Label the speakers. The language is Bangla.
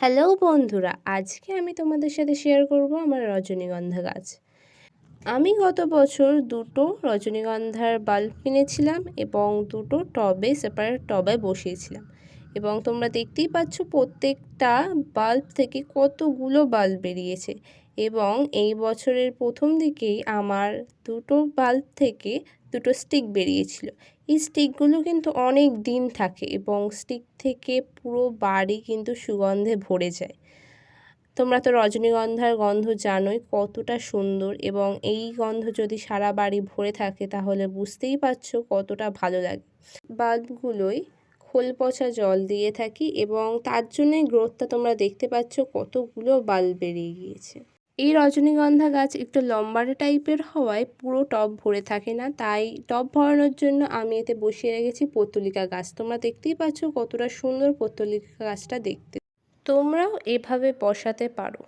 Speaker 1: হ্যালো বন্ধুরা, আজকে আমি তোমাদের সাথে শেয়ার করব আমার রজনীগন্ধা গাছ। আমি গত বছর দুটো রজনীগন্ধার বাল্ব কিনেছিলাম এবং দুটো টবে সেপারেট টবে বসিয়েছিলাম। এবং তোমরা দেখতেই পাচ্ছ প্রত্যেকটা বাল্ব থেকে কতগুলো বাল্ব বেরিয়েছে। এবং এই বছরের প্রথম দিকেই আমার দুটো বাল্ব থেকে দুটো স্টিক বেরিয়েছিল। এই স্টিকগুলো কিন্তু অনেক দিন থাকে এবং স্টিক থেকে পুরো বাড়ি কিন্তু সুগন্ধে ভরে যায়। তোমরা তো রজনীগন্ধার গন্ধ জানোই কতটা সুন্দর, এবং এই গন্ধ যদি সারা বাড়ি ভরে থাকে তাহলে বুঝতেই পারছো কতটা ভালো লাগে। বাল্বগুলোই খোল পচা জল দিয়ে থাকি এবং তার জন্যই গ্রোথটা তোমরা দেখতে পাচ্ছ, কতগুলো বাল্ব বেরিয়ে গিয়েছে। এই রজনীগন্ধা গাছ একটু লম্বাটে টাইপের হওয়ায় পুরো টব ভরে থাকে না, তাই টব ভরানোর জন্য আমি এতে বসিয়ে রেখেছি পত্তলিকা গাছ। তোমরা দেখতেই পাচ্ছ কতটা সুন্দর পত্তলিকা গাছটা দেখতে। তোমরাও এভাবে বসাতে পারো।